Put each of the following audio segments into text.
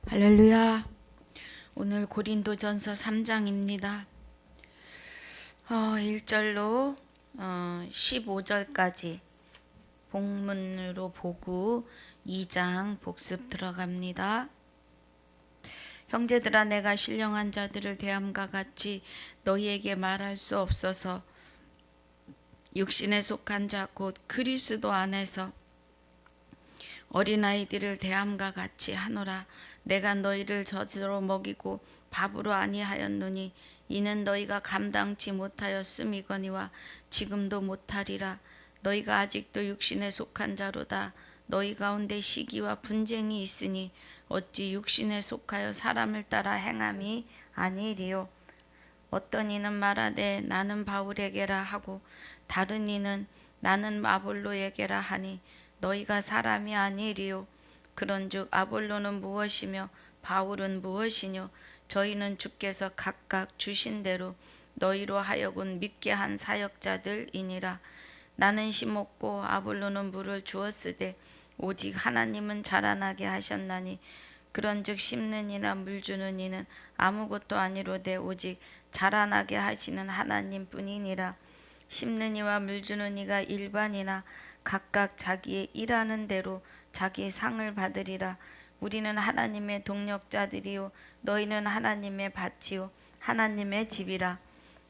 할렐루야. 오늘 고린도전서 3장입니다. 1절로 15절까지 본문으로 보고 2장 복습 들어갑니다. 형제들아, 내가 신령한 자들을 대함과 같이 너희에게 말할 수 없어서 육신에 속한 자 곧 그리스도 안에서 어린아이들을 대함과 같이 하노라. 내가 너희를 젖으로 먹이고 밥으로 아니하였노니 이는 너희가 감당치 못하였음이거니와 지금도 못하리라. 너희가 아직도 육신에 속한 자로다. 너희 가운데 시기와 분쟁이 있으니 어찌 육신에 속하여 사람을 따라 행함이 아니리요. 어떤 이는 말하되 나는 바울에게라 하고 다른 이는 나는 아볼로에게라 하니 너희가 사람이 아니리요. 그런즉 아볼로는 무엇이며 바울은 무엇이뇨? 저희는 주께서 각각 주신 대로 너희로 하여금 믿게 한 사역자들이니라. 나는 심었고 아볼로는 물을 주었으되 오직 하나님은 자라나게 하셨나니 그런즉 심는 이나 물 주는 이는 아무것도 아니로되 오직 자라나게 하시는 하나님뿐이니라. 심는 이와 물 주는 이가 일반이나 각각 자기의 일하는 대로 자기 상을 받으리라. 우리는 하나님의 동력자들이요 너희는 하나님의 밭이요 하나님의 집이라.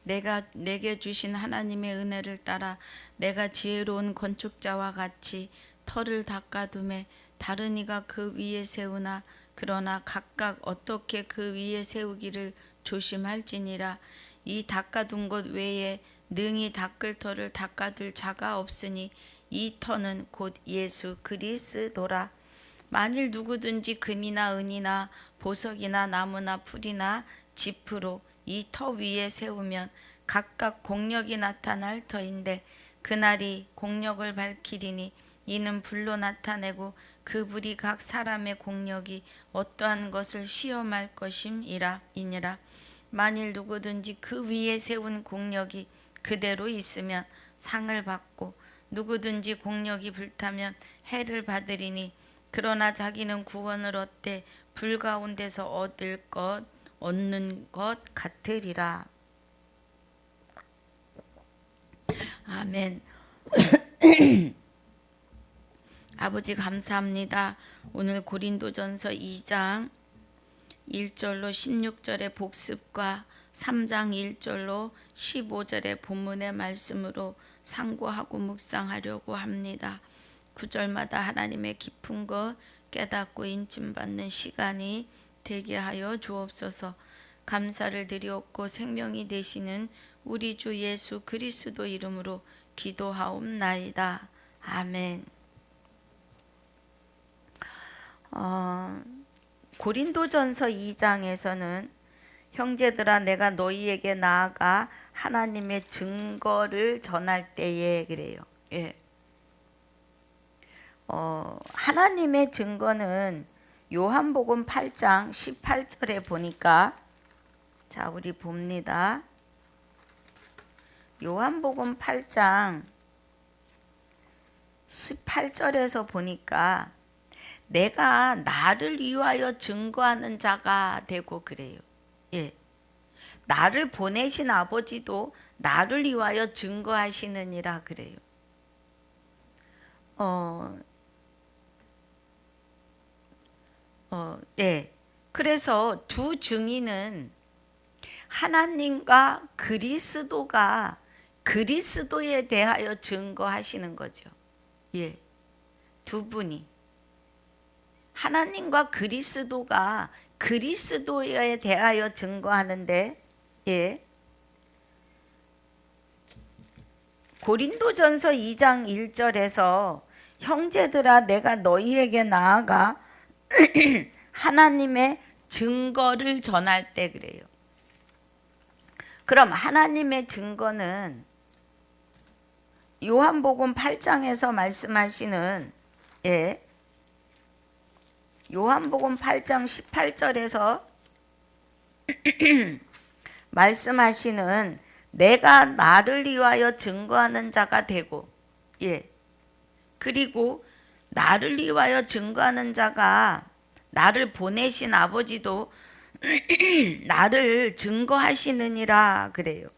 내게 주신 하나님의 은혜를 따라 내가 지혜로운 건축자와 같이 터를 닦아두매 다른 이가 그 위에 세우나 그러나 각각 어떻게 그 위에 세우기를 조심할지니라. 이 닦아둔 것 외에 능히 닦을 터를 닦아둘 자가 없으니 이 터는 곧 예수 그리스도라. 만일 누구든지 금이나 은이나 보석이나 나무나 풀이나 짚으로 이 터 위에 세우면 각각 공력이 나타날 터인데 그날이 공력을 밝히리니 이는 불로 나타내고 그 불이 각 사람의 공력이 어떠한 것을 시험할 것임이니라. 만일 누구든지 그 위에 세운 공력이 그대로 있으면 상을 받고 누구든지 공력이 불타면 해를 받으리니 그러나 자기는 구원을 얻되 불 가운데서 얻는 것 같으리라. 아멘. 아버지 감사합니다. 오늘 고린도전서 2장 1절로 16절의 복습과 3장 1절로 15절의 본문의 말씀으로 상고하고 묵상하려고 합니다. 9절마다 하나님의 깊은 것 깨닫고 인침받는 시간이 되게 하여 주옵소서. 감사를 드리옵고 생명이 되시는 우리 주 예수 그리스도 이름으로 기도하옵나이다. 아멘. 고린도전서 2장에서는 형제들아 내가 너희에게 나아가 하나님의 증거를 전할 때에 그래요. 예. 하나님의 증거는 요한복음 8장 18절에 보니까 자 우리 봅니다. 요한복음 8장 18절에서 보니까 내가 나를 위하여 증거하는 자가 되고 그래요. 예. 나를 보내신 아버지도 나를 위하여 증거하시느니라 그래요. 네. 그래서 두 증인은 하나님과 그리스도가 그리스도에 대하여 증거하시는 거죠. 예. 두 분이 하나님과 그리스도가 그리스도에 대하여 증거하는데 예. 고린도전서 2장 1절에서 형제들아 내가 너희에게 나아가 하나님의 증거를 전할 때 그래요. 그럼 하나님의 증거는 요한복음 8장에서 말씀하시는 예. 요한복음 8장 18절에서 말씀하시는 내가 나를 위하여 증거하는 자가 되고 예. 그리고 나를 위하여 증거하는 자가 나를 보내신 아버지도 나를 증거하시느니라 그래요.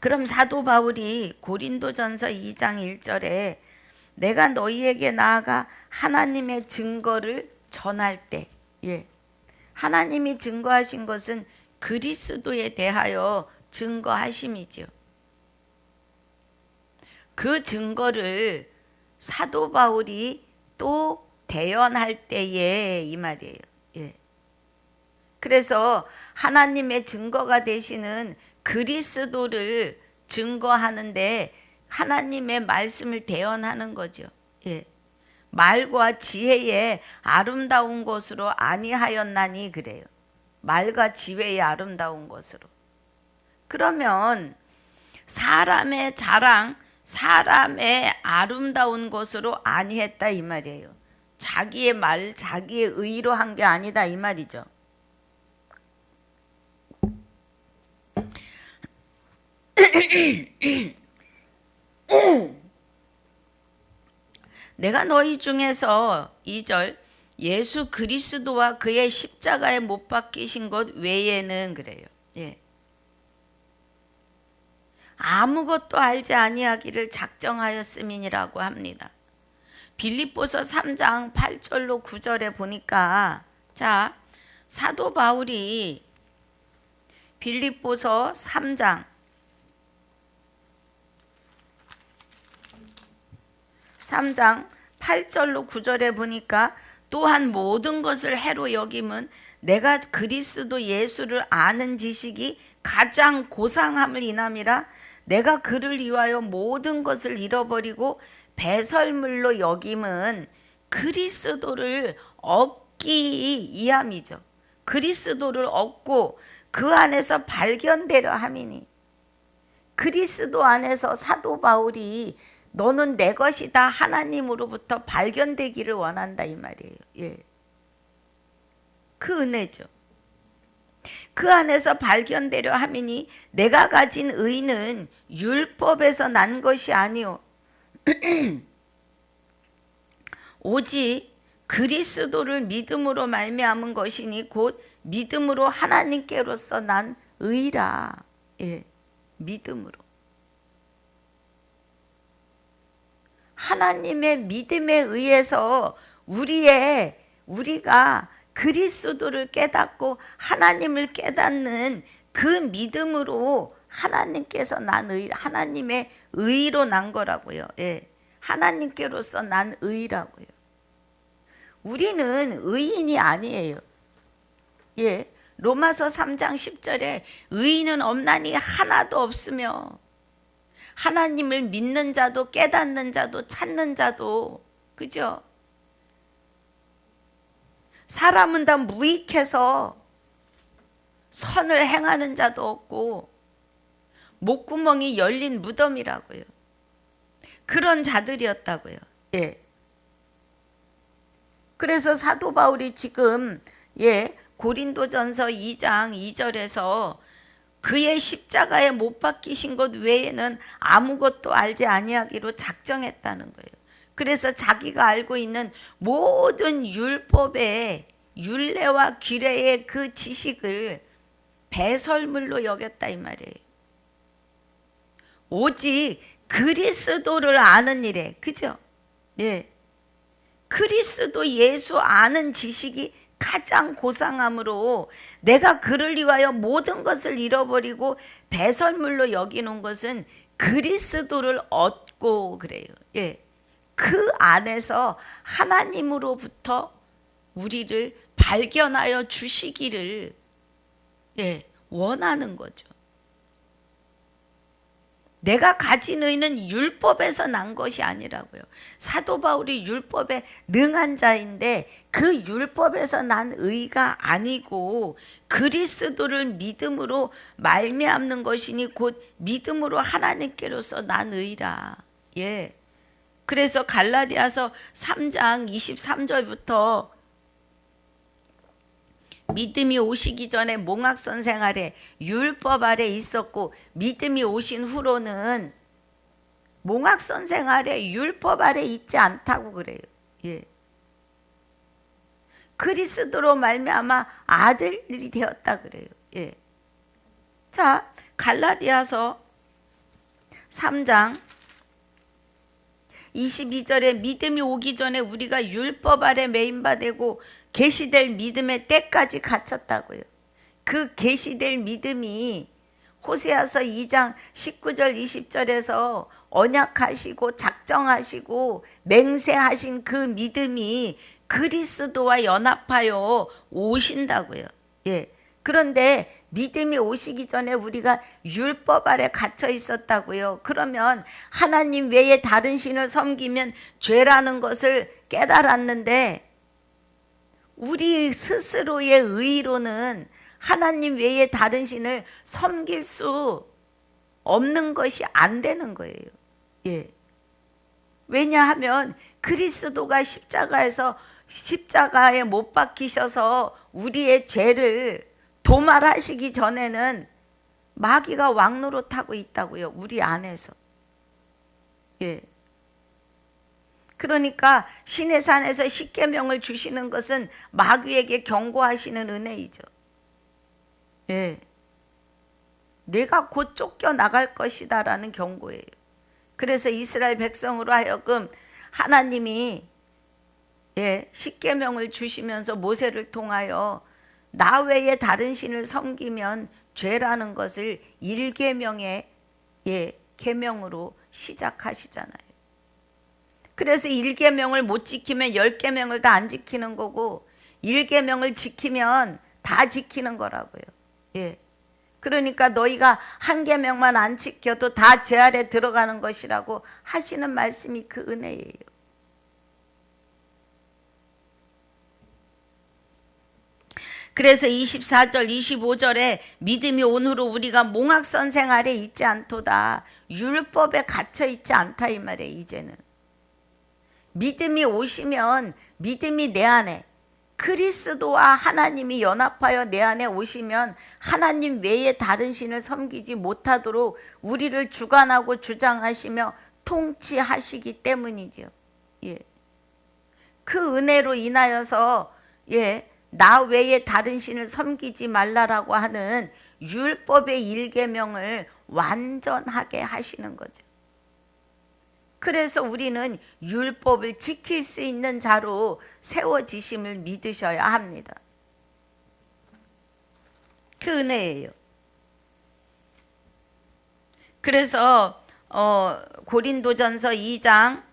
그럼 사도 바울이 고린도전서 2장 1절에 내가 너희에게 나아가 하나님의 증거를 전할 때, 하나님이 증거하신 것은 그리스도에 대하여 증거하심이죠. 그 증거를 사도 바울이 또 대언할 때에 이 말이에요. 그래서 하나님의 증거가 되시는 그리스도를 증거하는데 하나님의 말씀을 대언하는 거죠. 말과 지혜의 아름다운 것으로 아니하였나니 그래요. 말과 지혜의 아름다운 것으로. 그러면 사람의 자랑, 사람의 아름다운 것으로 아니했다 이 말이에요. 자기의 말, 자기의 의로 한 게 아니다 이 말이죠. 내가 너희 중에서 2절 예수 그리스도와 그의 십자가에 못 박히신 것 외에는 그래요. 아무것도 알지 아니하기를 작정하였음이니라고 합니다. 빌립보서 3장 8절로 9절에 보니까 자, 사도 바울이 빌립보서 3장 8절로 9절에 보니까 또한 모든 것을 해로 여김은 내가 그리스도 예수를 아는 지식이 가장 고상함을 인함이라 내가 그를 위하여 모든 것을 잃어버리고 배설물로 여김은 그리스도를 얻기 이함이죠. 그리스도를 얻고 그 안에서 발견되려 함이니 그리스도 안에서 사도 바울이 너는 내 것이다 하나님으로부터 발견되기를 원한다 이 말이에요. 그 은혜죠. 그 안에서 발견되려 함이니 내가 가진 의는 율법에서 난 것이 아니오 오직 그리스도를 믿음으로 말미암은 것이니 곧 믿음으로 하나님께로서 난 의라. 믿음으로. 하나님의 믿음에 의해서 우리가 그리스도를 깨닫고 하나님을 깨닫는 그 믿음으로 하나님께서 난 의, 하나님의 의로 난 거라고요. 하나님께로서 난 의라고요. 우리는 의인이 아니에요. 로마서 3장 10절에 의인은 없나니 하나도 없으며 하나님을 믿는 자도 깨닫는 자도 찾는 자도 그죠? 사람은 다 무익해서 선을 행하는 자도 없고 목구멍이 열린 무덤이라고요. 그런 자들이었다고요. 그래서 사도 바울이 지금 고린도전서 2장 2절에서 그의 십자가에 못 박히신 것 외에는 아무것도 알지 아니하기로 작정했다는 거예요. 그래서 자기가 알고 있는 모든 율법의 율례와 규례의 그 지식을 배설물로 여겼다 이 말이에요. 오직 그리스도를 아는 일에, 그죠? 그리스도 예수 아는 지식이 가장 고상함으로 내가 그를 위하여 모든 것을 잃어버리고 배설물로 여기는 것은 그리스도를 얻고 그래요. 그 안에서 하나님으로부터 우리를 발견하여 주시기를 원하는 거죠. 내가 가진 의는 율법에서 난 것이 아니라고요. 사도 바울이 율법에 능한 자인데 그 율법에서 난 의가 아니고 그리스도를 믿음으로 말미암는 것이니 곧 믿음으로 하나님께로서 난 의라. 그래서 갈라디아서 3장 23절부터 믿음이 오시기 전에 몽학선 생활에 율법 아래 있었고 믿음이 오신 후로는 몽학선 생활에 율법 아래 있지 않다고 그래요. 그리스도로 말미암아 아들들이 되었다 그래요. 예. 자, 갈라디아서 3장 22절에 믿음이 오기 전에 우리가 율법 아래 매인바 되고 계시될 믿음의 때까지 갇혔다고요. 그 계시될 믿음이 호세아서 2장 19절 20절에서 언약하시고 작정하시고 맹세하신 그 믿음이 그리스도와 연합하여 오신다고요. 예. 그런데 믿음이 오시기 전에 우리가 율법 아래 갇혀 있었다고요. 그러면 하나님 외에 다른 신을 섬기면 죄라는 것을 깨달았는데 우리 스스로의 의로는 하나님 외에 다른 신을 섬길 수 없는 것이 안 되는 거예요. 예. 왜냐하면 그리스도가 십자가에 못 박히셔서 우리의 죄를 도말하시기 전에는 마귀가 왕노릇하고 있다고요. 우리 안에서. 예. 그러니까 신의 산에서 십계명을 주시는 것은 마귀에게 경고하시는 은혜이죠. 예. 내가 곧 쫓겨나갈 것이다라는 경고예요. 그래서 이스라엘 백성으로 하여금 하나님이 십계명을 주시면서 모세를 통하여 나 외에 다른 신을 섬기면 죄라는 것을 1계명의 계명으로 시작하시잖아요. 그래서 1계명을 못 지키면 10계명을 다 안 지키는 거고 1계명을 지키면 다 지키는 거라고요. 예. 그러니까 너희가 1계명만 안 지켜도 다 죄 아래 들어가는 것이라고 하시는 말씀이 그 은혜예요. 그래서 24절 25절에 믿음이 온 후로 우리가 몽학선생 아래 있지 않도다. 율법에 갇혀 있지 않다 이 말이에요. 이제는 믿음이 오시면 믿음이 내 안에 그리스도와 하나님이 연합하여 내 안에 오시면 하나님 외에 다른 신을 섬기지 못하도록 우리를 주관하고 주장하시며 통치하시기 때문이죠. 예. 그 은혜로 인하여서 나 외에 다른 신을 섬기지 말라라고 하는 율법의 1계명을 완전하게 하시는 거죠. 그래서 우리는 율법을 지킬 수 있는 자로 세워지심을 믿으셔야 합니다. 그 은혜예요. 그래서 고린도전서 2장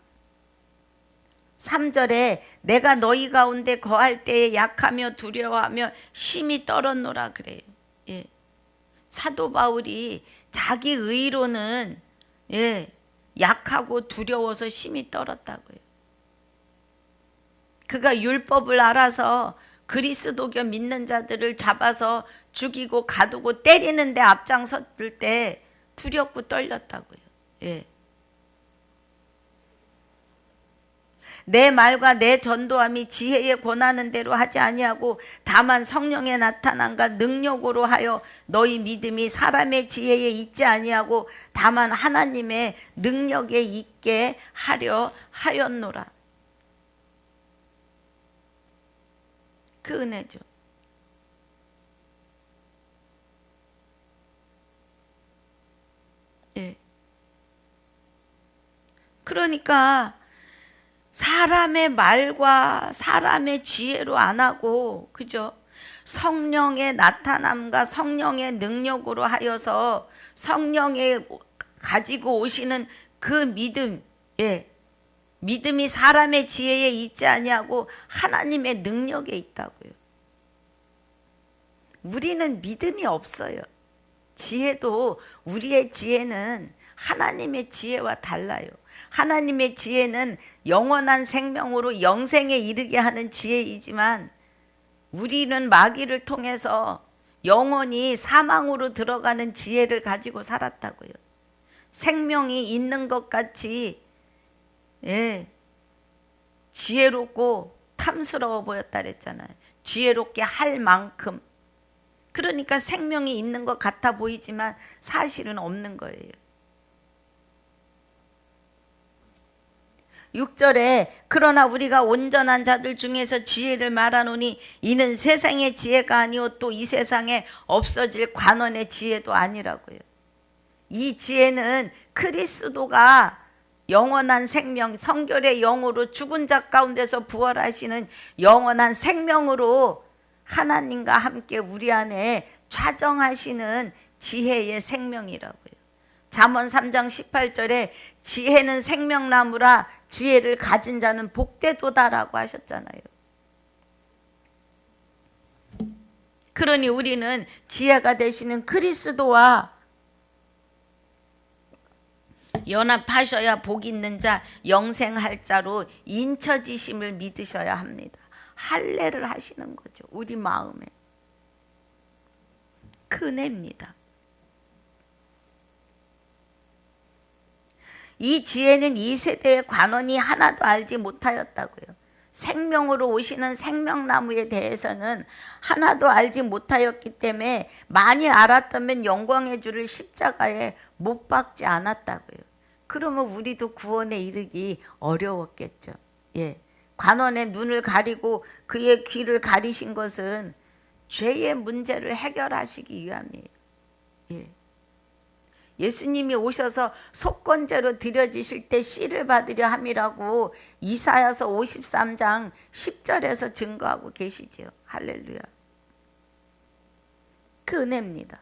3절에 내가 너희 가운데 거할 때에 약하며 두려워하며 심히 떨었노라 그래요. 예. 사도 바울이 자기 의로는 약하고 두려워서 심히 떨었다고요. 그가 율법을 알아서 그리스도교 믿는 자들을 잡아서 죽이고 가두고 때리는데 앞장섰을 때 두렵고 떨렸다고요. 예. 내 말과 내 전도함이 지혜에 권하는 대로 하지 아니하고 다만 성령의 나타남과 능력으로 하여 너희 믿음이 사람의 지혜에 있지 아니하고 다만 하나님의 능력에 있게 하려 하였노라. 그 은혜죠. 예. 그러니까 사람의 말과 사람의 지혜로 안 하고, 그죠? 성령의 나타남과 성령의 능력으로 하여서 성령의 가지고 오시는 그 믿음, 믿음이 사람의 지혜에 있지 아니하고 하나님의 능력에 있다고요. 우리는 믿음이 없어요. 지혜도 우리의 지혜는 하나님의 지혜와 달라요. 하나님의 지혜는 영원한 생명으로 영생에 이르게 하는 지혜이지만 우리는 마귀를 통해서 영원히 사망으로 들어가는 지혜를 가지고 살았다고요. 생명이 있는 것 같이 지혜롭고 탐스러워 보였다 그랬잖아요. 지혜롭게 할 만큼. 그러니까 생명이 있는 것 같아 보이지만 사실은 없는 거예요. 6절에 그러나 우리가 온전한 자들 중에서 지혜를 말하노니 이는 세상의 지혜가 아니요 또 이 세상에 없어질 관원의 지혜도 아니라고요. 이 지혜는 그리스도가 영원한 생명, 성결의 영으로 죽은 자 가운데서 부활하시는 영원한 생명으로 하나님과 함께 우리 안에 좌정하시는 지혜의 생명이라고요. 잠언 3장 18절에 지혜는 생명나무라 지혜를 가진 자는 복되도다라고 하셨잖아요. 그러니 우리는 지혜가 되시는 그리스도와 연합하셔야 복 있는 자, 영생할 자로 인쳐지심을 믿으셔야 합니다. 할례를 하시는 거죠. 우리 마음에. 그 은혜입니다. 이 지혜는 이 세대의 관원이 하나도 알지 못하였다고요. 생명으로 오시는 생명나무에 대해서는 하나도 알지 못하였기 때문에 많이 알았다면 영광의 주를 십자가에 못 박지 않았다고요. 그러면 우리도 구원에 이르기 어려웠겠죠. 예. 관원의 눈을 가리고 그의 귀를 가리신 것은 죄의 문제를 해결하시기 위함이에요. 예. 예수님이 오셔서 속건제로 드려지실 때 씨를 받으려 함이라고 이사야서 53장 10절에서 증거하고 계시지요. 할렐루야. 그 은혜입니다.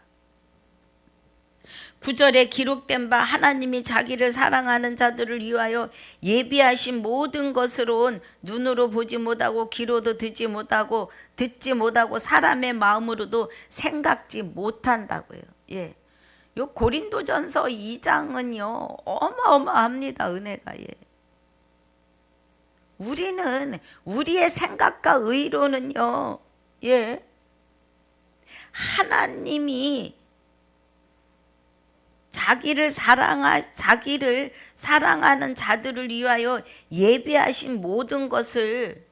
9절에 기록된 바 하나님이 자기를 사랑하는 자들을 위하여 예비하신 모든 것으로는 눈으로 보지 못하고 귀로도 듣지 못하고 사람의 마음으로도 생각지 못한다고요. 예. 요 고린도전서 2장은요 어마어마합니다. 은혜가. 예. 우리는 우리의 생각과 의로는요, 예, 하나님이 자기를 사랑하는 자들을 위하여 예비하신 모든 것을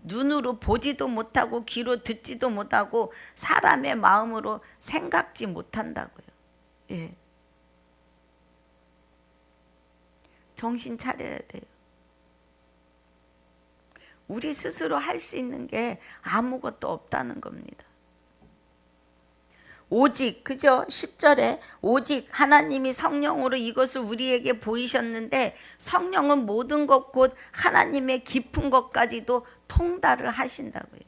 눈으로 보지도 못하고 귀로 듣지도 못하고 사람의 마음으로 생각지 못한다고요. 예. 정신 차려야 돼요. 우리 스스로 할 수 있는 게 아무것도 없다는 겁니다. 오직, 그죠? 10절에 오직 하나님이 성령으로 이것을 우리에게 보이셨는데 성령은 모든 것 곧 하나님의 깊은 것까지도 통달을 하신다고요.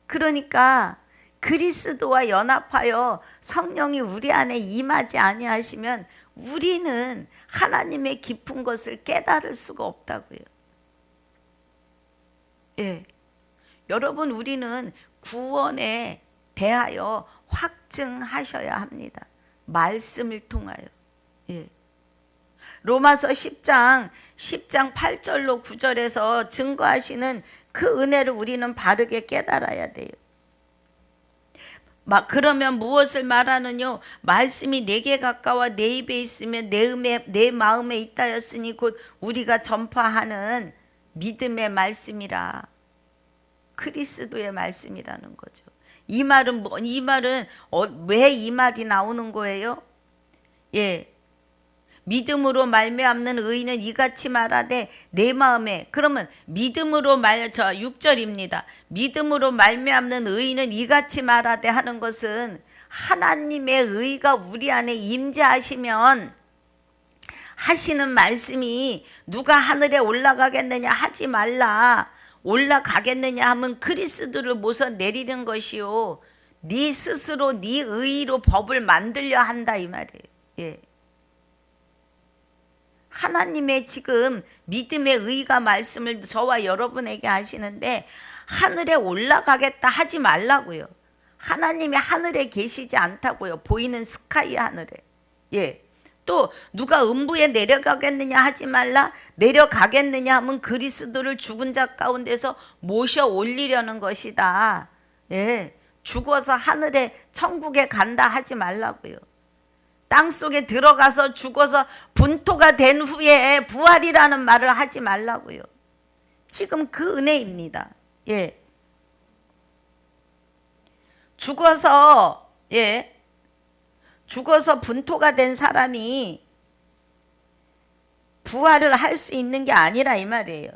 그러니까 그리스도와 연합하여 성령이 우리 안에 임하지 아니하시면 우리는 하나님의 깊은 것을 깨달을 수가 없다고요. 예. 여러분, 우리는 구원에 대하여 확증하셔야 합니다. 말씀을 통하여. 예. 로마서 10장 8절로 9절에서 증거하시는 그 은혜를 우리는 바르게 깨달아야 돼요. 그러면 무엇을 말하느뇨? 말씀이 내게 가까워 내 입에 있으면 내 마음에 있다였으니 곧 우리가 전파하는 믿음의 말씀이라. 그리스도의 말씀이라는 거죠. 이 말은 왜 이 말이 나오는 거예요? 예. 믿음으로 말미암는 의인은 이같이 말하되 내 마음에, 그러면 믿음으로 6절입니다. 믿음으로 말미암는 의인은 이같이 말하되 하는 것은 하나님의 의가 우리 안에 임재하시면 하시는 말씀이 누가 하늘에 올라가겠느냐 하지 말라. 올라가겠느냐 하면 그리스도를 모서 내리는 것이요. 네 스스로 네 의로 법을 만들려 한다 이 말이에요. 예. 하나님의 지금 믿음의 의가 말씀을 저와 여러분에게 하시는데 하늘에 올라가겠다 하지 말라고요. 하나님이 하늘에 계시지 않다고요. 보이는 스카이 하늘에. 예. 또 누가 음부에 내려가겠느냐 하지 말라. 내려가겠느냐 하면 그리스도를 죽은 자 가운데서 모셔 올리려는 것이다. 예. 죽어서 하늘에 천국에 간다 하지 말라고요. 땅속에 들어가서 죽어서 분토가 된 후에 부활이라는 말을 하지 말라고요. 지금 그 은혜입니다. 예. 죽어서 분토가 된 사람이 부활을 할 수 있는 게 아니라 이 말이에요.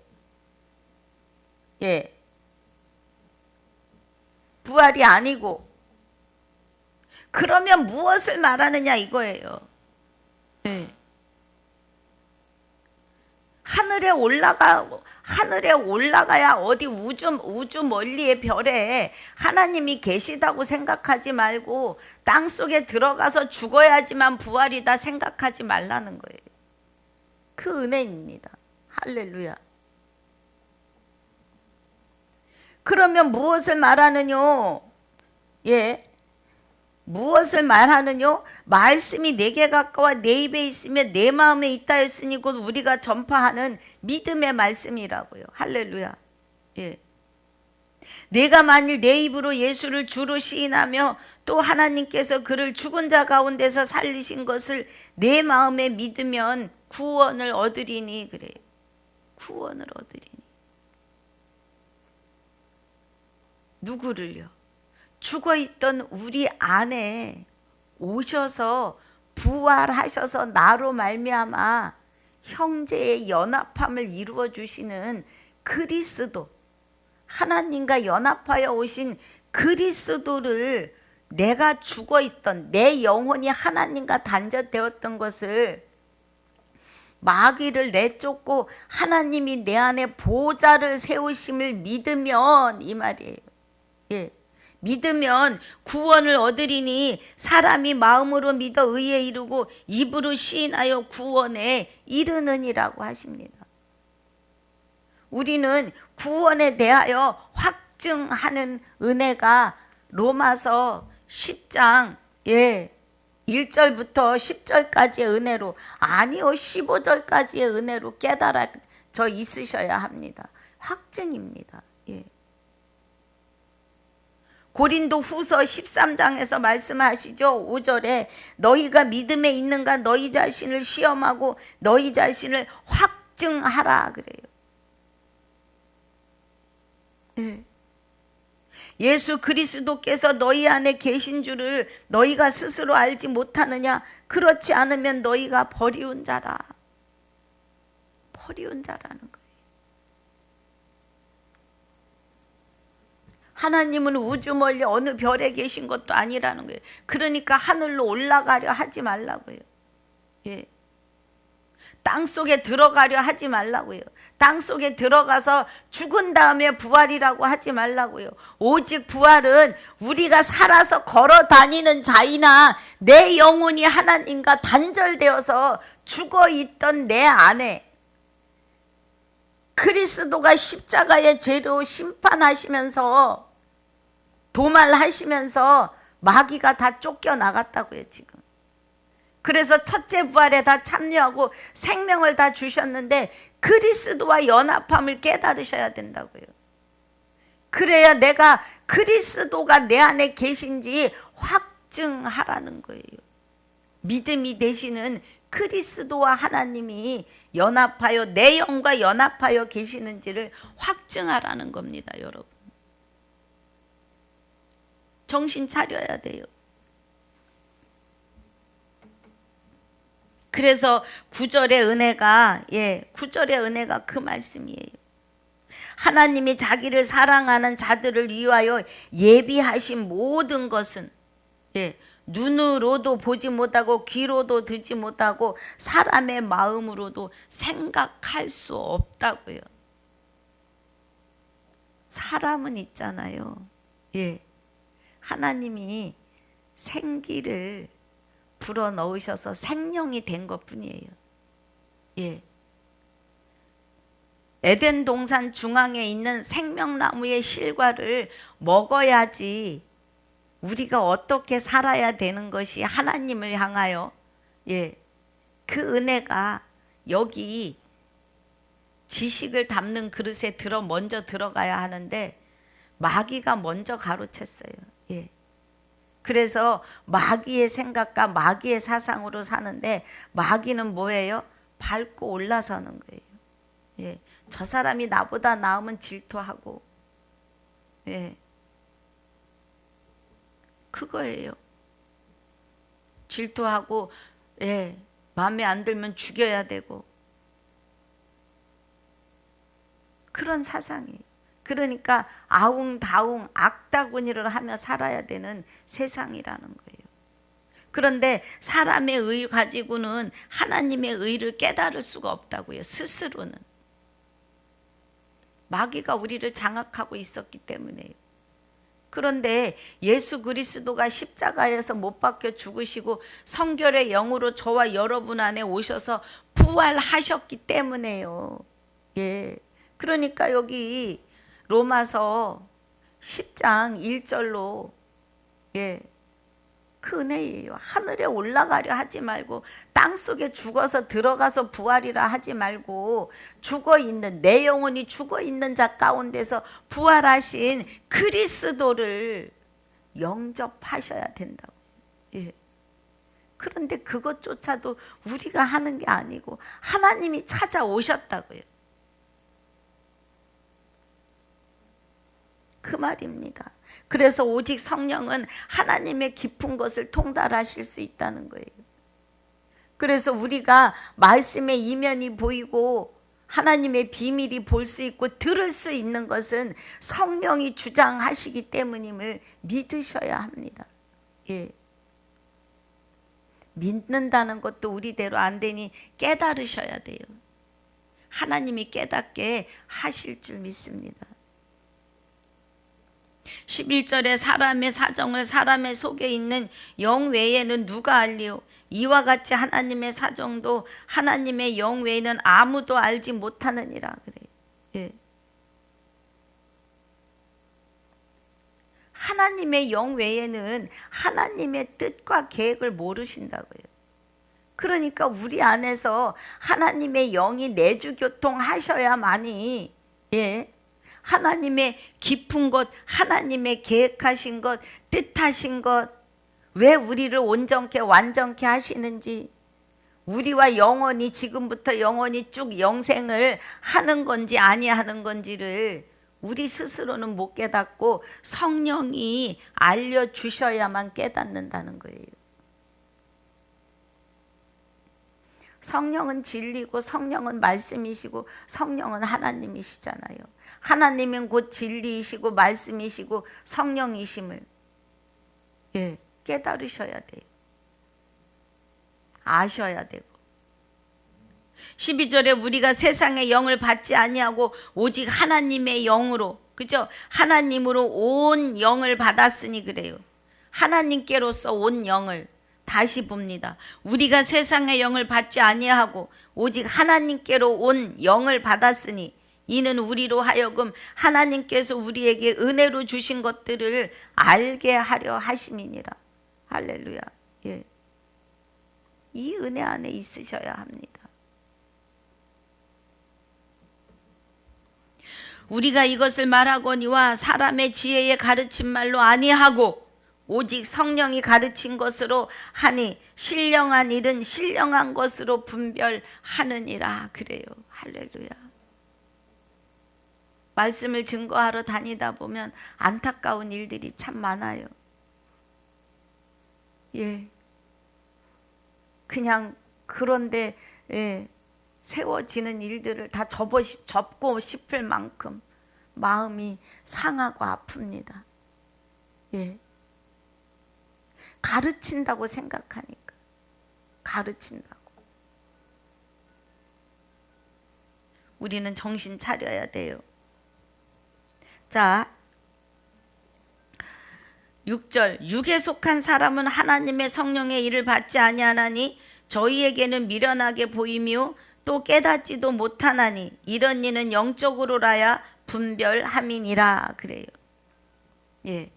예. 부활이 아니고 그러면 무엇을 말하느냐 이거예요. 예. 하늘에 올라가야 어디 우주 멀리의 별에 하나님이 계시다고 생각하지 말고 땅속에 들어가서 죽어야지만 부활이다 생각하지 말라는 거예요. 그 은혜입니다. 할렐루야. 그러면 무엇을 말하느뇨? 예. 무엇을 말하느뇨? 말씀이 내게 가까워 내 입에 있으며 내 마음에 있다 했으니 곧 우리가 전파하는 믿음의 말씀이라고요. 할렐루야. 예. 내가 만일 내 입으로 예수를 주로 시인하며 또 하나님께서 그를 죽은 자 가운데서 살리신 것을 내 마음에 믿으면 구원을 얻으리니 그래요. 구원을 얻으리니. 누구를요? 죽어있던 우리 안에 오셔서 부활하셔서 나로 말미암아 형제의 연합함을 이루어 주시는 그리스도, 하나님과 연합하여 오신 그리스도를 내가 죽어있던 내 영혼이 하나님과 단절되었던 것을 마귀를 내쫓고 하나님이 내 안에 보좌를 세우심을 믿으면 이 말이에요. 예. 믿으면 구원을 얻으리니 사람이 마음으로 믿어 의에 이르고 입으로 시인하여 구원에 이르느니라고 하십니다. 우리는 구원에 대하여 확증하는 은혜가 로마서 10장 1절부터 10절까지의 은혜로, 아니요 15절까지의 은혜로 깨달아져 있으셔야 합니다. 확증입니다. 예. 고린도 후서 13장에서 말씀하시죠. 5절에 너희가 믿음에 있는가 너희 자신을 시험하고 너희 자신을 확증하라 그래요. 네. 예수 그리스도께서 너희 안에 계신 줄을 너희가 스스로 알지 못하느냐? 그렇지 않으면 너희가 버리운 자라. 버리운 자라는 거예요. 하나님은 우주 멀리 어느 별에 계신 것도 아니라는 거예요. 그러니까 하늘로 올라가려 하지 말라고요. 예. 땅속에 들어가려 하지 말라고요. 땅속에 들어가서 죽은 다음에 부활이라고 하지 말라고요. 오직 부활은 우리가 살아서 걸어 다니는 자이나 내 영혼이 하나님과 단절되어서 죽어있던 내 안에 그리스도가 십자가의 죄로 심판하시면서 도말하시면서 마귀가 다 쫓겨나갔다고요 지금. 그래서 첫째 부활에 다 참여하고 생명을 다 주셨는데 그리스도와 연합함을 깨달으셔야 된다고요. 그래야 내가 그리스도가 내 안에 계신지 확증하라는 거예요. 믿음이 되시는 그리스도와 하나님이 연합하여 내 영과 연합하여 계시는지를 확증하라는 겁니다, 여러분. 정신 차려야 돼요. 그래서 9절의 은혜가 9절의 은혜가 그 말씀이에요. 하나님이 자기를 사랑하는 자들을 위하여 예비하신 모든 것은 눈으로도 보지 못하고 귀로도 듣지 못하고 사람의 마음으로도 생각할 수 없다고요. 사람은 있잖아요. 하나님이 생기를 불어넣으셔서 생명이 된 것뿐이에요. 에덴 동산 중앙에 있는 생명나무의 실과를 먹어야지 우리가 어떻게 살아야 되는 것이 하나님을 향하여 그 은혜가 여기 지식을 담는 그릇에 먼저 들어가야 하는데 마귀가 먼저 가로챘어요. 그래서 마귀의 생각과 마귀의 사상으로 사는데 마귀는 뭐예요? 밟고 올라서는 거예요. 저 사람이 나보다 나으면 질투하고 그거예요. 질투하고 마음에 안 들면 죽여야 되고 그런 사상이에요. 그러니까 아웅다웅 악다구니를 하며 살아야 되는 세상이라는 거예요. 그런데 사람의 의 가지고는 하나님의 의를 깨달을 수가 없다고요. 스스로는. 마귀가 우리를 장악하고 있었기 때문에요. 그런데 예수 그리스도가 십자가에서 못 박혀 죽으시고 성결의 영으로 저와 여러분 안에 오셔서 부활하셨기 때문에요. 예. 그러니까 여기 로마서 10장 1절로 예. 그 은혜예요. 하늘에 올라가려 하지 말고 땅속에 죽어서 들어가서 부활이라 하지 말고 죽어있는 내 영혼이 죽어있는 자 가운데서 부활하신 그리스도를 영접하셔야 된다고. 예. 그런데 그것조차도 우리가 하는 게 아니고 하나님이 찾아오셨다고요. 그 말입니다. 그래서 오직 성령은 하나님의 깊은 것을 통달하실 수 있다는 거예요. 그래서 우리가 말씀의 이면이 보이고 하나님의 비밀이 볼 수 있고 들을 수 있는 것은 성령이 주장하시기 때문임을 믿으셔야 합니다. 예. 믿는다는 것도 우리대로 안 되니 깨달으셔야 돼요. 하나님이 깨닫게 하실 줄 믿습니다. 11절에 사람의 사정을 사람의 속에 있는 영 외에는 누가 알리요? 이와 같이 하나님의 사정도 하나님의 영 외에는 아무도 알지 못하느니라 그래요. 예. 하나님의 영 외에는 하나님의 뜻과 계획을 모르신다고요. 그러니까 우리 안에서 하나님의 영이 내주교통하셔야만이 예. 하나님의 깊은 것, 하나님의 계획하신 것, 뜻하신 것, 왜 우리를 온전케 완전케 하시는지, 우리와 영원히 지금부터 영원히 쭉 영생을 하는 건지 아니하는 건지를 우리 스스로는 못 깨닫고 성령이 알려주셔야만 깨닫는다는 거예요. 성령은 진리고 성령은 말씀이시고 성령은 하나님이시잖아요. 하나님은 곧 진리이시고 말씀이시고 성령이심을 예, 깨달으셔야 돼요. 아셔야 되고 12절에 우리가 세상의 영을 받지 아니하고 오직 하나님의 영으로 그죠? 하나님으로 온 영을 받았으니 그래요. 하나님께로서 온 영을 다시 봅니다. 우리가 세상의 영을 받지 아니하고 오직 하나님께로 온 영을 받았으니 이는 우리로 하여금 하나님께서 우리에게 은혜로 주신 것들을 알게 하려 하심이니라. 할렐루야. 예. 이 은혜 안에 있으셔야 합니다. 우리가 이것을 말하거니와 사람의 지혜에 가르친 말로 아니하고 오직 성령이 가르친 것으로 하니 신령한 일은 신령한 것으로 분별하느니라. 그래요. 할렐루야. 말씀을 증거하러 다니다 보면 안타까운 일들이 참 많아요. 예. 그냥 그런데 예. 세워지는 일들을 다 접고 싶을 만큼 마음이 상하고 아픕니다. 예. 가르친다고 생각하니까 가르친다고. 우리는 정신 차려야 돼요. 자, 6절 육에 속한 사람은 하나님의 성령의 일을 받지 아니하나니 저희에게는 미련하게 보이며 또 깨닫지도 못하나니 이런 이는 영적으로라야 분별함이니라. 그래요. 예.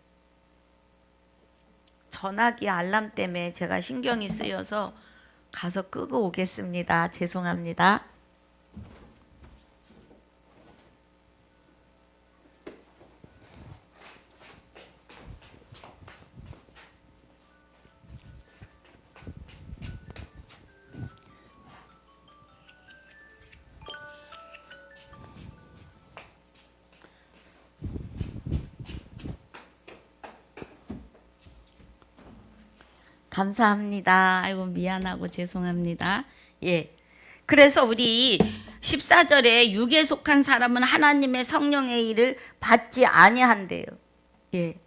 전화기 알람 때문에 제가 신경이 쓰여서 가서 끄고 오겠습니다. 죄송합니다. 감사합니다. 아이고 미안하고 죄송합니다. 예. 그래서 우리 14절에 육에 속한 사람은 하나님의 성령의 일을 받지 아니한대요. 예.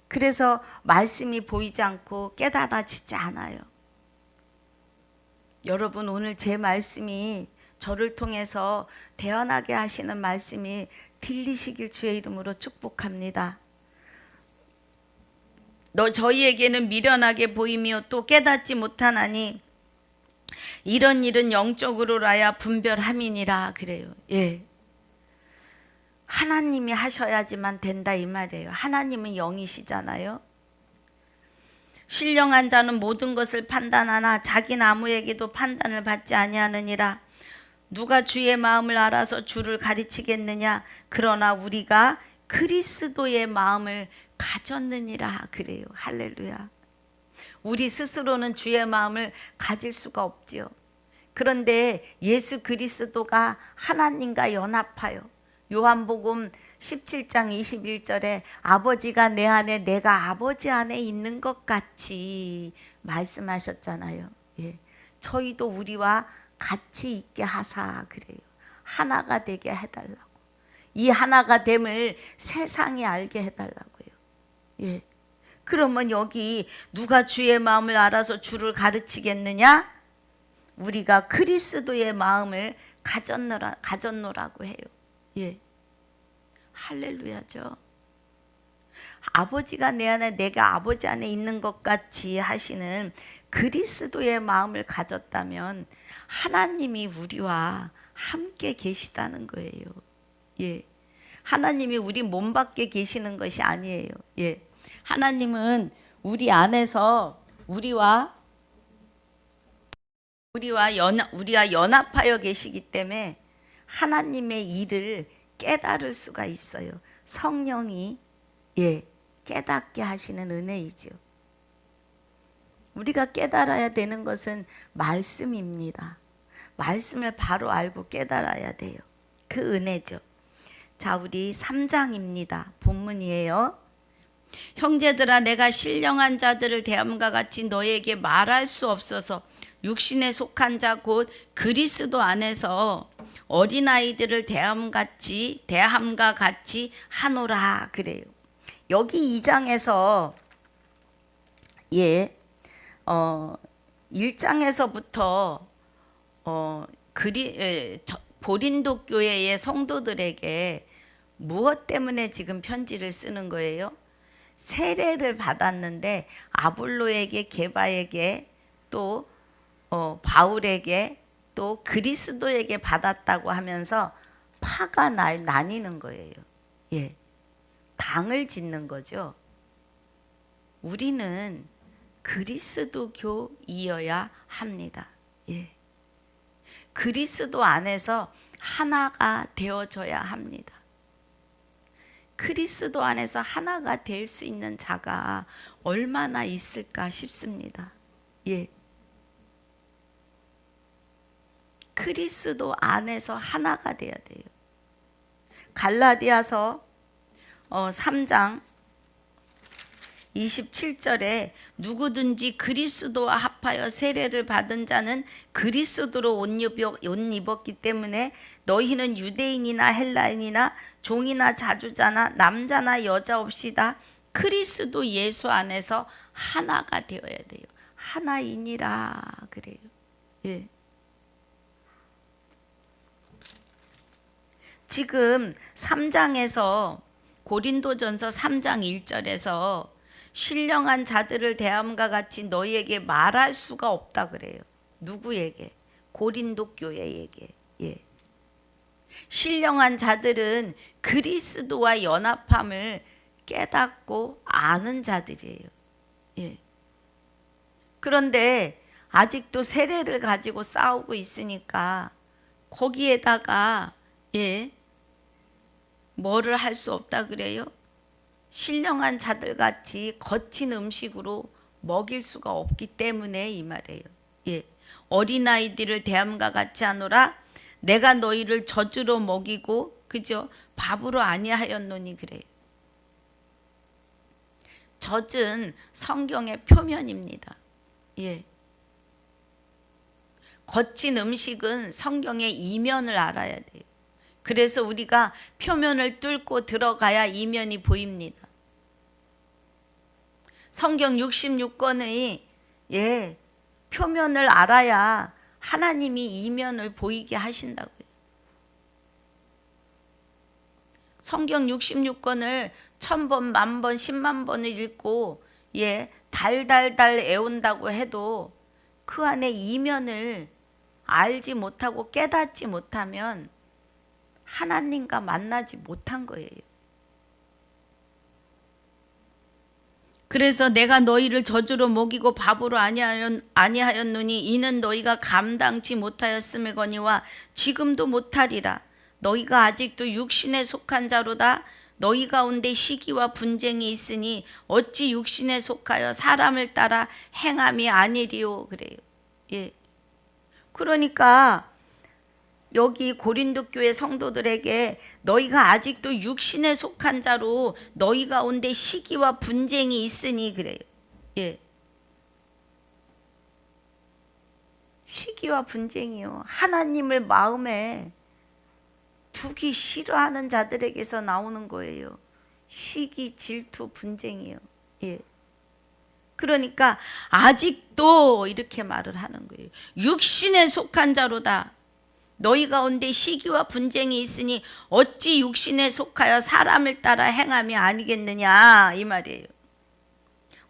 그래서 말씀이 보이지 않고 깨달아지지 않아요. 여러분, 오늘 제 말씀이 저를 통해서 대언하게 하시는 말씀이 들리시길 주의 이름으로 축복합니다. 저희에게는 미련하게 보이며 또 깨닫지 못하나니 이런 일은 영적으로라야 분별함이니라 그래요. 예. 하나님이 하셔야지만 된다 이 말이에요. 하나님은 영이시잖아요. 신령한 자는 모든 것을 판단하나 자기는 아무에게도 판단을 받지 아니하느니라. 누가 주의 마음을 알아서 주를 가르치겠느냐. 그러나 우리가 그리스도의 마음을 가졌느니라 그래요. 할렐루야. 우리 스스로는 주의 마음을 가질 수가 없지요. 그런데 예수 그리스도가 하나님과 연합하여 요한복음 17장 21절에 아버지가 내 안에 내가 아버지 안에 있는 것 같이 말씀하셨잖아요. 예. 저희도 우리와 같이 있게 하사 그래요. 하나가 되게 해달라고. 이 하나가 됨을 세상이 알게 해달라고요. 예. 그러면 여기 누가 주의 마음을 알아서 주를 가르치겠느냐? 우리가 그리스도의 마음을 가졌노라고 해요. 예. 할렐루야죠. 아버지가 내 안에 내가 아버지 안에 있는 것 같이 하시는 그리스도의 마음을 가졌다면 하나님이 우리와 함께 계시다는 거예요. 예. 하나님이 우리 몸 밖에 계시는 것이 아니에요. 예. 하나님은 우리 안에서 우리와 연합하여 계시기 때문에 하나님의 일을 깨달을 수가 있어요. 성령이 깨닫게 하시는 은혜이죠. 우리가 깨달아야 되는 것은 말씀입니다. 말씀을 바로 알고 깨달아야 돼요. 그 은혜죠. 자, 우리 3장입니다. 본문이에요. 형제들아, 내가 신령한 자들을 대함과 같이 너에게 말할 수 없어서 육신에 속한 자 곧 그리스도 안에서 어린아이들을 대함과 같이 하노라 그래요. 여기 2장에서 1장에서부터 고린도 교회의 성도들에게 무엇 때문에 지금 편지를 쓰는 거예요? 세례를 받았는데 아볼로에게, 게바에게, 또 바울에게, 또 그리스도에게 받았다고 하면서 파가 나뉘는 거예요. 예, 당을 짓는 거죠. 우리는 그리스도교이어야 합니다. 예, 그리스도 안에서 하나가 되어져야 합니다. 그리스도 안에서 하나가 될 수 있는 자가 얼마나 있을까 싶습니다. 예. 그리스도 안에서 하나가 돼야 돼요. 갈라디아서 3장 27절에 누구든지 그리스도와 합하여 세례를 받은 자는 그리스도로 옷 입었기 때문에 너희는 유대인이나 헬라인이나 종이나 자주자나 남자나 여자 없이 다 그리스도 예수 안에서 하나가 되어야 돼요. 하나이니라 그래요. 예. 지금 3장에서 고린도전서 3장 1절에서 신령한 자들을 대함과 같이 너희에게 말할 수가 없다 그래요. 누구에게? 고린도 교회에게. 예. 신령한 자들은 그리스도와 연합함을 깨닫고 아는 자들이에요. 예. 그런데 아직도 세례를 가지고 싸우고 있으니까 거기에다가 뭐를 할 수 없다 그래요? 신령한 자들 같이 거친 음식으로 먹일 수가 없기 때문에 이 말이에요. 예. 어린아이들을 대함과 같이 하노라. 내가 너희를 젖으로 먹이고 그죠? 밥으로 아니하였노니 그래요. 젖은 성경의 표면입니다. 예. 거친 음식은 성경의 이면을 알아야 돼요. 그래서 우리가 표면을 뚫고 들어가야 이면이 보입니다. 성경 66권의 표면을 알아야 하나님이 이면을 보이게 하신다고요. 성경 66권을 1000번, 10,000번, 10만 번을 읽고 달달달 애운다고 해도 그 안에 이면을 알지 못하고 깨닫지 못하면 하나님과 만나지 못한 거예요. 그래서 내가 너희를 저주로 먹이고 밥으로 아니하였노니 이는 너희가 감당치 못하였음이거니와 지금도 못하리라. 너희가 아직도 육신에 속한 자로다. 너희 가운데 시기와 분쟁이 있으니 어찌 육신에 속하여 사람을 따라 행함이 아니리요. 그래요. 그러니까 여기 고린도 교회 성도들에게 너희가 아직도 육신에 속한 자로 너희 가운데 시기와 분쟁이 있으니 그래요. 시기와 분쟁이요. 하나님을 마음에 두기 싫어하는 자들에게서 나오는 거예요. 시기, 질투, 분쟁이요. 그러니까 아직도 이렇게 말을 하는 거예요. 육신에 속한 자로다. 너희 가운데 시기와 분쟁이 있으니 어찌 육신에 속하여 사람을 따라 행함이 아니겠느냐 이 말이에요.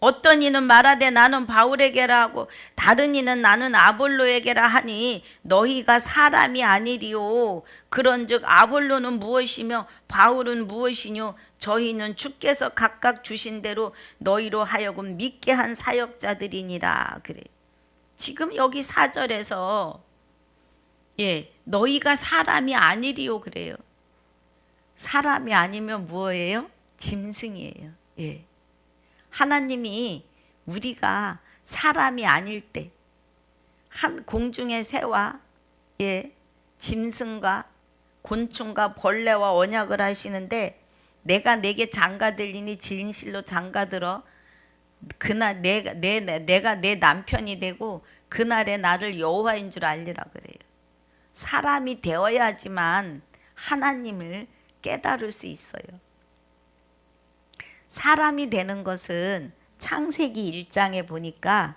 어떤 이는 말하되 나는 바울에게라 하고 다른 이는 나는 아볼로에게라 하니 너희가 사람이 아니리요. 그런즉 아볼로는 무엇이며 바울은 무엇이뇨? 저희는 주께서 각각 주신 대로 너희로 하여금 믿게 한 사역자들이니라. 그래. 지금 여기 4절에서 너희가 사람이 아니리요 그래요. 사람이 아니면 뭐예요? 짐승이에요. 하나님이 우리가 사람이 아닐 때 한 공중의 새와 짐승과 곤충과 벌레와 언약을 하시는데 내가 내게 장가들리니 진실로 장가들어 그날 내가 내 남편이 되고 그날에 나를 여호와인 줄 알리라 그래요. 사람이 되어야지만 하나님을 깨달을 수 있어요. 사람이 되는 것은 창세기 1장에 보니까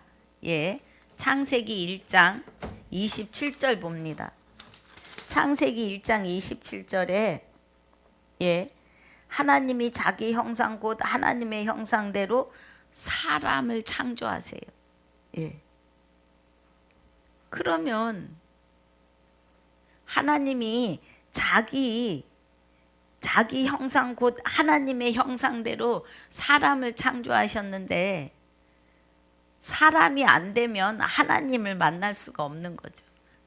창세기 1장 27절 봅니다. 창세기 1장 27절에 하나님이 자기 형상 곧 하나님의 형상대로 사람을 창조하세요. 그러면 하나님이 자기 형상 곧 하나님의 형상대로 사람을 창조하셨는데 사람이 안 되면 하나님을 만날 수가 없는 거죠.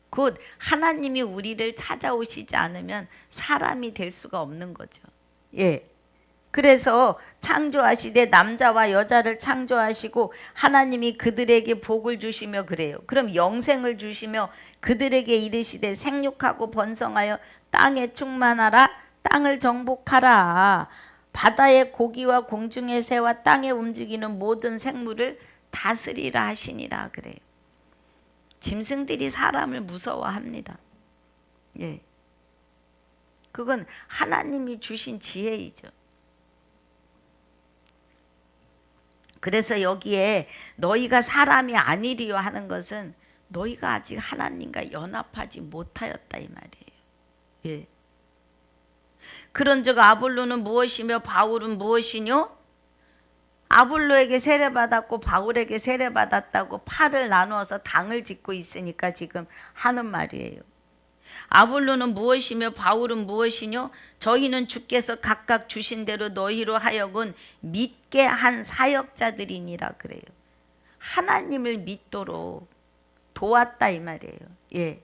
곧 하나님이 우리를 찾아오시지 않으면 사람이 될 수가 없는 거죠. 그래서 창조하시되 남자와 여자를 창조하시고 하나님이 그들에게 복을 주시며 그래요. 그럼 영생을 주시며 그들에게 이르시되 생육하고 번성하여 땅에 충만하라. 땅을 정복하라. 바다의 고기와 공중의 새와 땅에 움직이는 모든 생물을 다스리라 하시니라 그래요. 짐승들이 사람을 무서워합니다. 그건 하나님이 주신 지혜이죠. 그래서 여기에 너희가 사람이 아니리요 하는 것은 너희가 아직 하나님과 연합하지 못하였다 이 말이에요. 그런즉 아볼로는 무엇이며 바울은 무엇이뇨? 아볼로에게 세례받았고 바울에게 세례받았다고 팔을 나누어서 당을 짓고 있으니까 지금 하는 말이에요. 아볼로는 무엇이며 바울은 무엇이뇨? 저희는 주께서 각각 주신 대로 너희로 하여금 믿게 한 사역자들이니라 그래요. 하나님을 믿도록 도왔다 이 말이에요.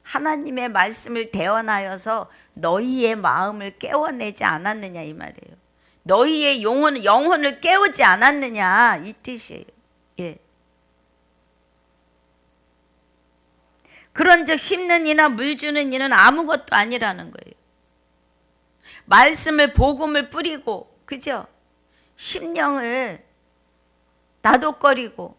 하나님의 말씀을 대언하여서 너희의 마음을 깨워내지 않았느냐 이 말이에요. 너희의 영혼을 깨우지 않았느냐 이 뜻이에요. 그런즉 심는 이나 물 주는 이는 아무것도 아니라는 거예요. 말씀을 복음을 뿌리고 그죠? 심령을 나독거리고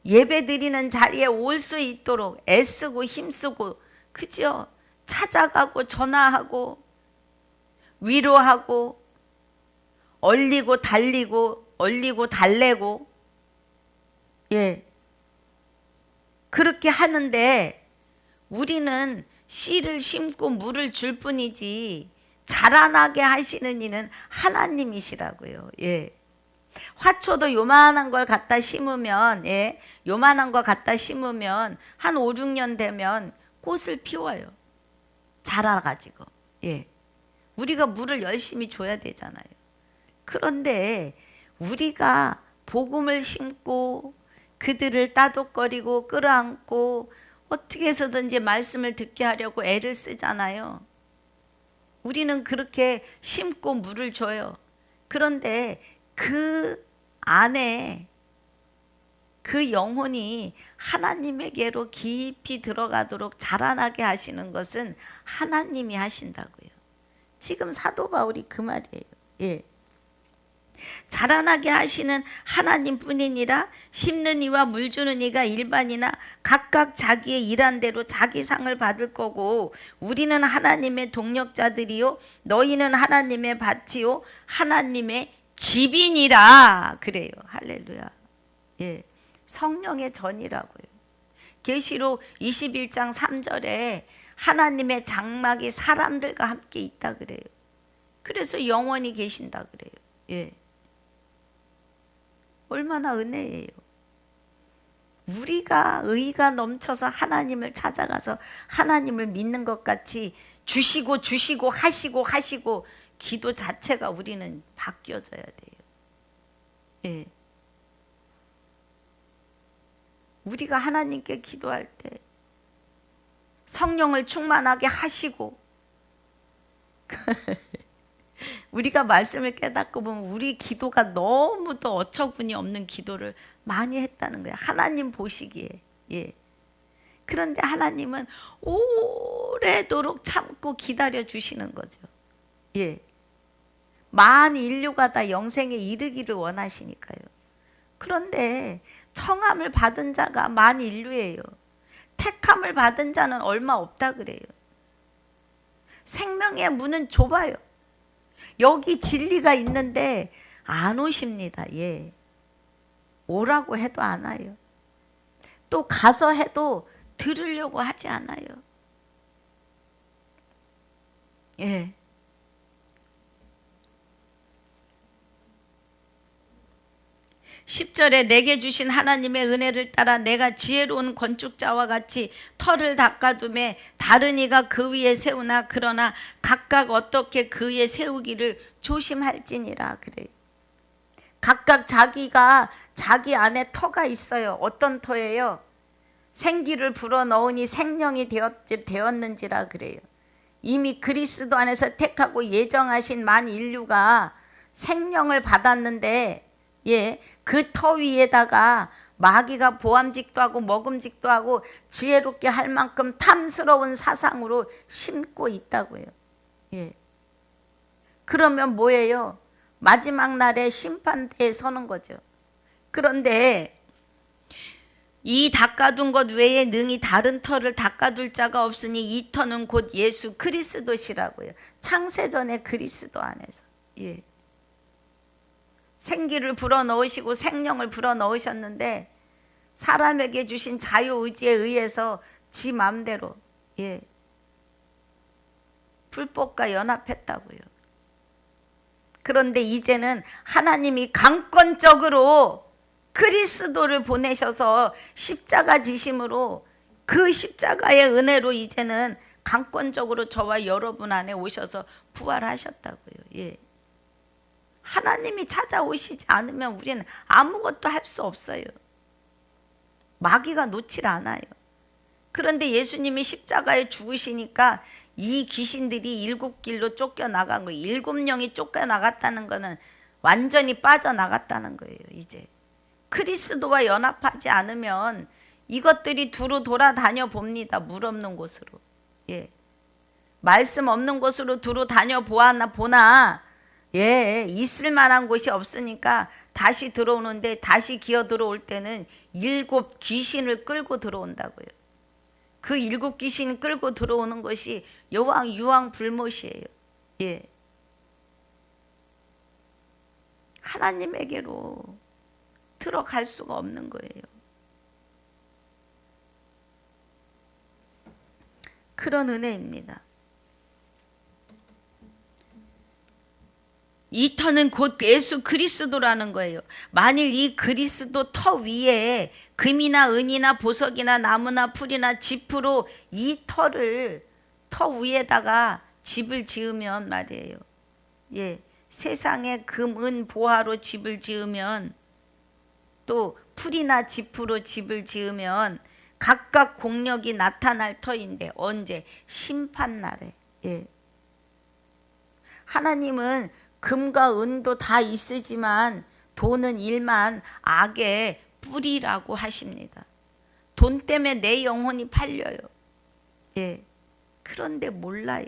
예배 드리는 자리에 올 수 있도록 애쓰고 힘쓰고, 그죠? 찾아가고 전화하고 위로하고 얼리고 달리고 얼리고 달래고, 예, 그렇게 하는데 우리는 씨를 심고 물을 줄 뿐이지 자라나게 하시는 이는 하나님이시라고요. 예. 화초도 요만한 걸 갖다 심으면, 예, 요만한 거 갖다 심으면 한 5, 6년 되면 꽃을 피워요. 자라가지고. 예. 우리가 물을 열심히 줘야 되잖아요. 그런데 우리가 복음을 심고 그들을 따독거리고 끌어안고 어떻게 해서든지 말씀을 듣게 하려고 애를 쓰잖아요. 우리는 그렇게 심고 물을 줘요. 그런데 그 안에 그 영혼이 하나님에게로 깊이 들어가도록 자라나게 하시는 것은 하나님이 하신다고요. 지금 사도 바울이 그 말이에요. 예. 자라나게 하시는 하나님뿐이니라. 심는 이와 물 주는 이가 일반이나 각각 자기의 일한 대로 자기 상을 받을 거고, 우리는 하나님의 동력자들이요 너희는 하나님의 밭이요 하나님의 집이니라. 그래요. 할렐루야. 예. 성령의 전이라고요. 계시록 21장 3절에 하나님의 장막이 사람들과 함께 있다 그래요. 그래서 영원히 계신다 그래요. 예. 얼마나 은혜예요. 우리가 의가 넘쳐서 하나님을 찾아가서 하나님을 믿는 것 같이 주시고 하시고 기도 자체가 우리는 바뀌어져야 돼요. 예. 우리가 하나님께 기도할 때 성령을 충만하게 하시고 우리가 말씀을 깨닫고 보면 우리 기도가 너무도 어처구니 없는 기도를 많이 했다는 거예요. 하나님 보시기에. 예. 그런데 하나님은 오래도록 참고 기다려 주시는 거죠. 예. 만 인류가 다 영생에 이르기를 원하시니까요. 그런데 청함을 받은 자가 만 인류예요. 택함을 받은 자는 얼마 없다 그래요. 생명의 문은 좁아요. 여기 진리가 있는데 안 오십니다. 예. 오라고 해도 안 와요. 또 가서 해도 들으려고 하지 않아요. 예. 10절에 내게 주신 하나님의 은혜를 따라 내가 지혜로운 건축자와 같이 터를 닦아두매 다른 이가 그 위에 세우나 그러나 각각 어떻게 그 위에 세우기를 조심할지니라. 그래요. 각각 자기가 자기 안에 터가 있어요. 어떤 터예요? 생기를 불어넣으니 생명이 되었는지라 그래요. 이미 그리스도 안에서 택하고 예정하신 만 인류가 생명을 받았는데, 예, 그 터 위에다가 마귀가 보암직도 하고 먹음직도 하고 지혜롭게 할 만큼 탐스러운 사상으로 심고 있다고요. 예. 그러면 뭐예요? 마지막 날에 심판대에 서는 거죠. 그런데 이 닦아둔 것 외에 능히 다른 터를 닦아둘 자가 없으니 이 터는 곧 예수 그리스도시라고요. 창세전의 그리스도 안에서. 예. 생기를 불어넣으시고 생명을 불어넣으셨는데 사람에게 주신 자유의지에 의해서 지 마음대로, 예, 불법과 연합했다고요. 그런데 이제는 하나님이 강권적으로 그리스도를 보내셔서 십자가 지심으로 그 십자가의 은혜로 이제는 강권적으로 저와 여러분 안에 오셔서 부활하셨다고요. 예. 하나님이 찾아오시지 않으면 우리는 아무것도 할 수 없어요. 마귀가 놓질 않아요. 그런데 예수님이 십자가에 죽으시니까 이 귀신들이 7길로 쫓겨나간 거예요. 7명이 쫓겨나갔다는 거는 완전히 빠져나갔다는 거예요. 이제 그리스도와 연합하지 않으면 이것들이 두루 돌아다녀 봅니다. 물 없는 곳으로. 예. 말씀 없는 곳으로 두루 다녀 보나 예, 있을 만한 곳이 없으니까 다시 들어오는데, 다시 기어 들어올 때는 7 귀신을 끌고 들어온다고요. 그 7 귀신 끌고 들어오는 것이 여왕 유황 불못이에요. 예. 하나님에게로 들어갈 수가 없는 거예요. 그런 은혜입니다. 이 터는 곧 예수 그리스도라는 거예요. 만일 이 그리스도 터 위에 금이나 은이나 보석이나 나무나 풀이나 지프로 이 터를 터 위에다가 집을 지으면 말이에요. 예, 세상에 금, 은, 보화로 집을 지으면, 또 풀이나 지프로 집을 지으면 각각 공력이 나타날 터인데, 언제? 심판날에. 예. 하나님은 금과 은도 다 있으지만 돈은 일만 악의 뿌리라고 하십니다. 돈 때문에 내 영혼이 팔려요. 예. 그런데 몰라요.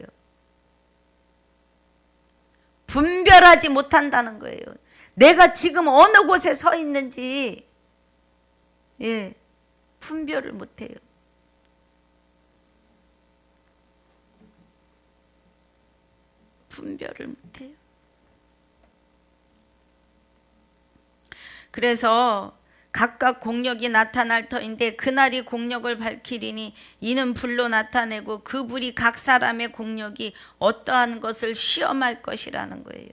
분별하지 못한다는 거예요. 내가 지금 어느 곳에 서 있는지, 예, 분별을 못해요. 분별을 못해요. 그래서 각각 공력이 나타날 터인데, 그날이 공력을 밝히리니 이는 불로 나타내고 그 불이 각 사람의 공력이 어떠한 것을 시험할 것이라는 거예요.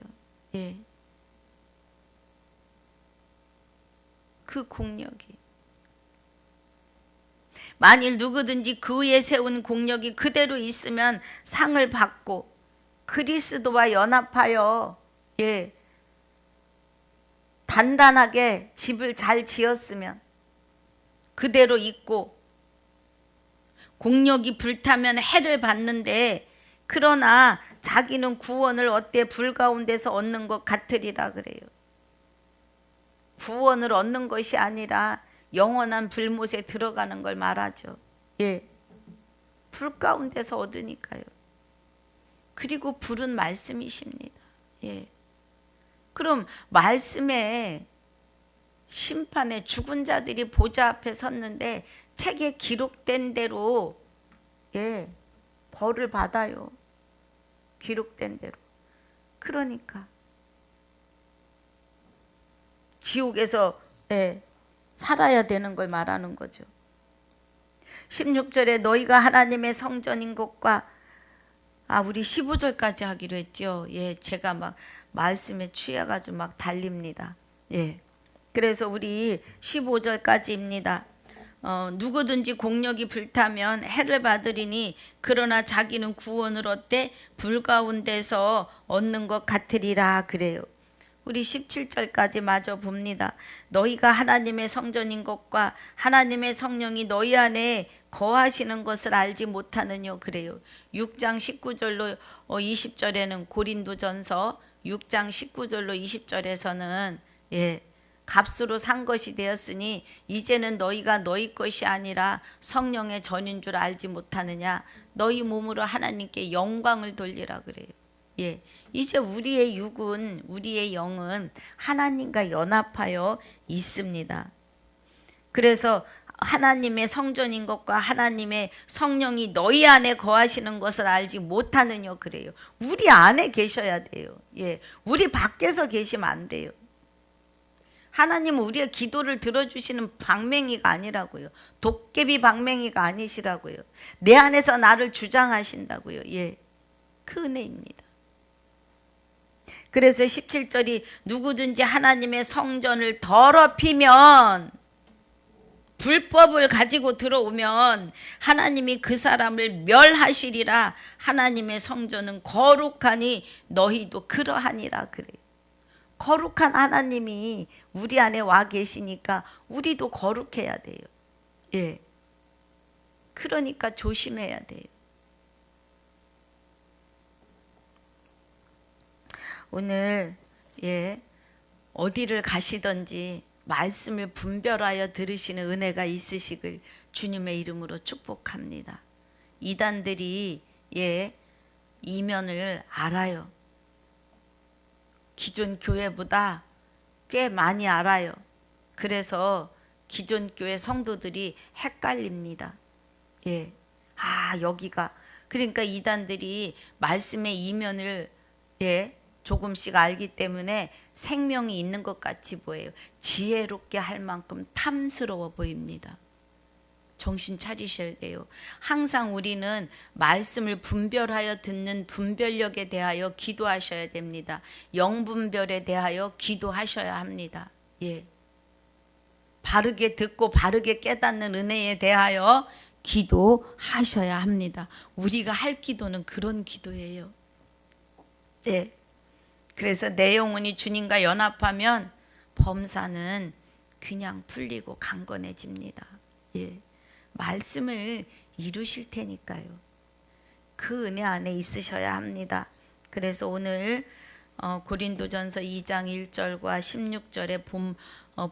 예. 그 공력이, 만일 누구든지 그 위에 세운 공력이 그대로 있으면 상을 받고, 그리스도와 연합하여, 예, 단단하게 집을 잘 지었으면 그대로 있고, 공력이 불타면 해를 받는데, 그러나 자기는 구원을 어때 불 가운데서 얻는 것 같으리라 그래요. 구원을 얻는 것이 아니라 영원한 불못에 들어가는 걸 말하죠. 예, 불 가운데서 얻으니까요. 그리고 불은 말씀이십니다. 예. 그럼 말씀에, 심판에 죽은 자들이 보좌 앞에 섰는데 책에 기록된 대로, 예, 벌을 받아요. 기록된 대로. 그러니까 지옥에서, 예, 살아야 되는 걸 말하는 거죠. 16절에 너희가 하나님의 성전인 것과, 우리 15절까지 하기로 했죠. 예, 제가 막 말씀에 취해가지고 막 달립니다. 예. 그래서 우리 15절까지입니다. 누구든지 공력이 불타면 해를 받으리니 그러나 자기는 구원을 얻되 불 가운데서 얻는 것 같으리라 그래요. 우리 17절까지 마저 봅니다. 너희가 하나님의 성전인 것과 하나님의 성령이 너희 안에 거하시는 것을 알지 못하느뇨 그래요. 6장 19절로 20절에는 고린도전서 6장 19절로 20절에서는, 예, 값으로 산 것이 되었으니 이제는 너희가 너희 것이 아니라 성령의 전인 줄 알지 못하느냐. 너희 몸으로 하나님께 영광을 돌리라 그래요. 예, 이제 우리의 육은, 우리의 영은 하나님과 연합하여 있습니다. 그래서 하나님의 성전인 것과 하나님의 성령이 너희 안에 거하시는 것을 알지 못하느냐 그래요. 우리 안에 계셔야 돼요. 예, 우리 밖에서 계시면 안 돼요. 하나님은 우리의 기도를 들어주시는 방맹이가 아니라고요. 도깨비 방맹이가 아니시라고요. 내 안에서 나를 주장하신다고요. 예, 그 은혜입니다. 그래서 17절이 누구든지 하나님의 성전을 더럽히면, 불법을 가지고 들어오면 하나님이 그 사람을 멸하시리라. 하나님의 성전은 거룩하니 너희도 그러하니라 그래요. 거룩한 하나님이 우리 안에 와 계시니까 우리도 거룩해야 돼요. 예. 그러니까 조심해야 돼요. 오늘, 예, 어디를 가시든지 말씀을 분별하여 들으시는 은혜가 있으시길 주님의 이름으로 축복합니다. 이단들이, 예, 이면을 알아요. 기존 교회보다 꽤 많이 알아요. 그래서 기존 교회 성도들이 헷갈립니다. 예. 여기가. 그러니까 이단들이 말씀의 이면을 조금씩 알기 때문에 생명이 있는 것 같이 보여요. 지혜롭게 할 만큼 탐스러워 보입니다. 정신 차리셔야 돼요. 항상 우리는 말씀을 분별하여 듣는 분별력에 대하여 기도하셔야 됩니다. 영분별에 대하여 기도하셔야 합니다. 예. 바르게 듣고 바르게 깨닫는 은혜에 대하여 기도하셔야 합니다. 우리가 할 기도는 그런 기도예요. 네. 그래서 내 영혼이 주님과 연합하면 범사는 그냥 풀리고 강건해집니다. 예. 말씀을 이루실 테니까요. 그 은혜 안에 있으셔야 합니다. 그래서 오늘 고린도전서 2장 1절과 16절의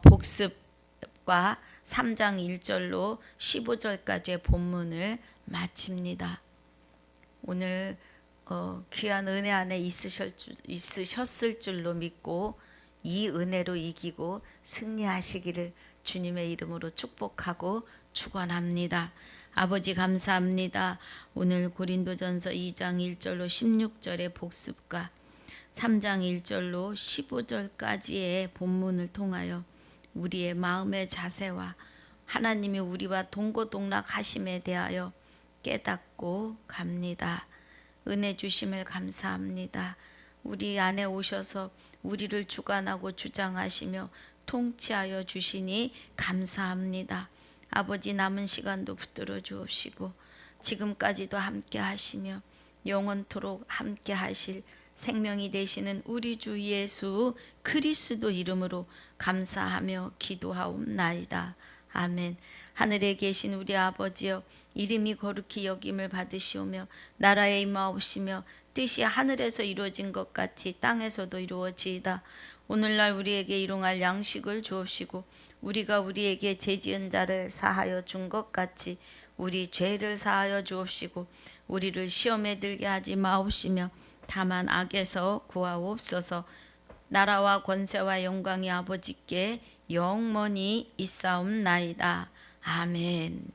복습과 3장 1절로 15절까지의 본문을 마칩니다. 오늘 귀한 은혜 안에 있으셨을 줄로 믿고 이 은혜로 이기고 승리하시기를 주님의 이름으로 축복하고 축원합니다. 아버지 감사합니다. 오늘 고린도전서 2장 1절로 16절의 복습과 3장 1절로 15절까지의 본문을 통하여 우리의 마음의 자세와 하나님이 우리와 동고동락하심에 대하여 깨닫고 갑니다. 은혜 주심을 감사합니다. 우리 안에 오셔서 우리를 주관하고 주장하시며 통치하여 주시니 감사합니다. 아버지 남은 시간도 붙들어 주옵시고 지금까지도 함께 하시며 영원토록 함께 하실 생명이 되시는 우리 주 예수 그리스도 이름으로 감사하며 기도하옵나이다. 아멘. 하늘에 계신 우리 아버지여 이름이 거룩히 여김을 받으시오며 나라에 임하옵시며 뜻이 하늘에서 이루어진 것 같이 땅에서도 이루어지이다. 오늘날 우리에게 일용할 양식을 주옵시고 우리가 우리에게 죄지은 자를 사하여 준 것 같이 우리 죄를 사하여 주옵시고 우리를 시험에 들게 하지 마옵시며 다만 악에서 구하옵소서. 나라와 권세와 영광이 아버지께 영원히 있사옵나이다. 아멘.